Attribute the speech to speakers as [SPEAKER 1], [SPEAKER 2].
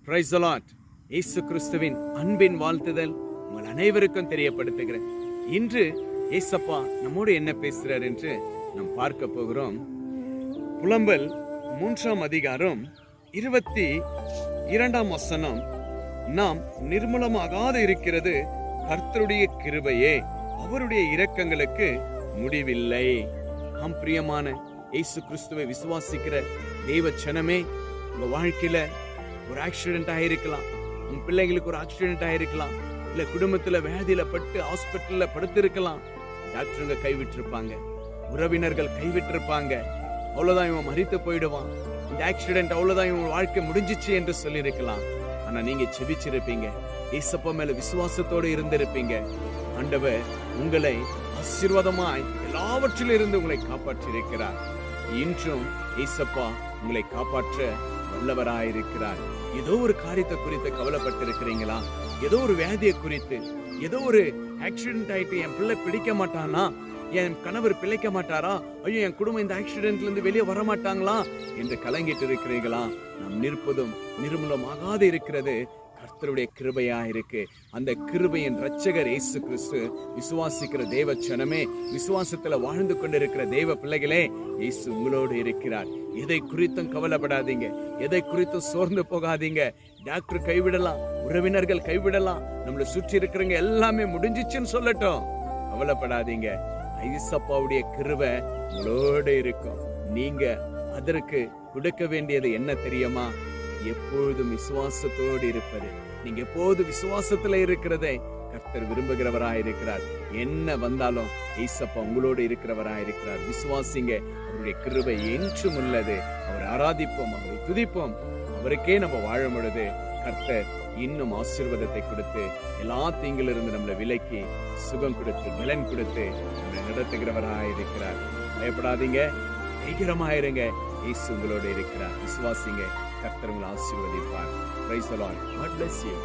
[SPEAKER 1] Praise the Lord. இயேசு கிறிஸ்துவின் அன்பின் வாழ்த்துதல் உங்கள் அனைவருக்கும் தெரியப்படுத்துகிறேன். இன்று ஏசப்பா நம்மோடு என்ன பேசுறார் என்று நாம் பார்க்க போகிறோம். புலம்பல் 3ஆம் அதிகாரம் 22ஆம் வசனம். நாம் நிர்மூலமாகாது இருக்கிறது கர்த்தருடைய கிருபையே, அவருடைய இரக்கங்களுக்கு முடிவில்லை. ஆம் பிரியமான இயேசு கிறிஸ்துவை விசுவாசிக்கிற தெய்வ ஜனமே, உங்க வாழ்க்கையில ஒரு ஆக்சிடென்ட் ஆயிருக்கலாம், உங்க பிள்ளைங்களுக்கு ஒரு ஆக்சிடென்ட் ஆயிருக்கலாம், இல்ல குடும்பத்துல வேதியில பட்டு ஹாஸ்பிட்டல்ல படுத்திருக்கலாம். டாக்டருங்க கைவிட்டிருப்பாங்க, உறவினர்கள் கைவிட்டிருப்பாங்க. அவ்வளவுதான், இவன் மரித்து போயிடுவான், இந்த ஆக்சிடென்ட் அவ்வளவுதான், இவன் வாழ்க்கை முடிஞ்சிச்சு என்று சொல்லியிருக்கலாம். ஆனா நீங்க செபிச்சிருப்பீங்க, ஏசப்பா மேல விசுவாசத்தோடு இருந்திருப்பீங்க. ஆண்டவர் உங்களை ஆசீர்வாதமாய் எல்லாவற்றிலும் இருந்து உங்களை காப்பாற்றி இருக்கிறார். இன்றும் ஏசப்பா உங்களை காப்பாற்ற வல்லவராயிருக்கிறார். ஏதோ ஒரு காரியத்தை குறித்து கவலைப்பட்டு இருக்கிறீங்களா? ஏதோ ஒரு வியாதியை குறித்து, ஏதோ ஒரு ஆக்சிடென்ட் ஆயிட்டு என் பிள்ளை பிடிக்க மாட்டானா, என் கணவர் பிழைக்க மாட்டாரா, ஐயோ என் குடும்பம் இந்த ஆக்சிடென்ட்ல இருந்து வெளியே வர மாட்டாங்களா என்று கலங்கிட்டு இருக்கிறீர்களா? நாம் நிற்பதும் நிர்மூலமாகாது இருக்கிறது கர்த்தருடைய கிருபையா இருக்கு. அந்த கிருபையின் இரட்சகர் இயேசு கிறிஸ்து. விசுவாசிக்கிற தேவ ஜனமே, விசுவாசத்துல வாழ்ந்து கொண்டிருக்கிற தேவ பிள்ளைகளே, இயேசு உங்களோடு இருக்கிறார். எதை குறித்தும் கவலைப்படாதீங்க, எதை குறித்தும் சோர்ந்து போகாதீங்க. டாக்டர் கைவிடலாம், உறவினர்கள் கைவிடலாம், நம்மளை சுற்றி இருக்கிறவங்க எல்லாமே முடிஞ்சிச்சுன்னு சொல்லட்டும், கவலைப்படாதீங்க. ஐசப்பாவுடைய கிருபை உங்களோடு இருக்கும். நீங்க அதற்கு கொடுக்க வேண்டியது என்ன தெரியுமா? எப்பொழுதும் விசுவாசத்தோடு இருப்பது. நீங்க எப்போது விசுவாசத்துல இருக்கிறதை கர்த்தர் விரும்புகிறவராயிருக்கிறார். என்ன வந்தாலும் ஏசப்பா உங்களோடு இருக்கிறவராயிருக்கிறார். விசுவாசிங்க, அவருடைய கிருபை என்றும் உள்ளது. அவரை ஆராதிப்போம், அவரை துதிப்போம். அவருக்கே நம்ம வாழும் பொழுது கர்த்தர் இன்னும் ஆசீர்வாதத்தை கொடுத்து எல்லா தீங்கிலிருந்து நம்மளை விலக்கி சுகம் கொடுத்து பலன் கொடுத்து நம்மளை நடத்துகிறவராயிருக்கிறார். பயப்படாதீங்க, தைரியமாயிருங்க. இயேசு உங்களோடு இருக்கிறார். விசுவாசிங்க, கர்த்தர் உங்களை ஆசீர்வதிப்பார். Praise the Lord. God bless you.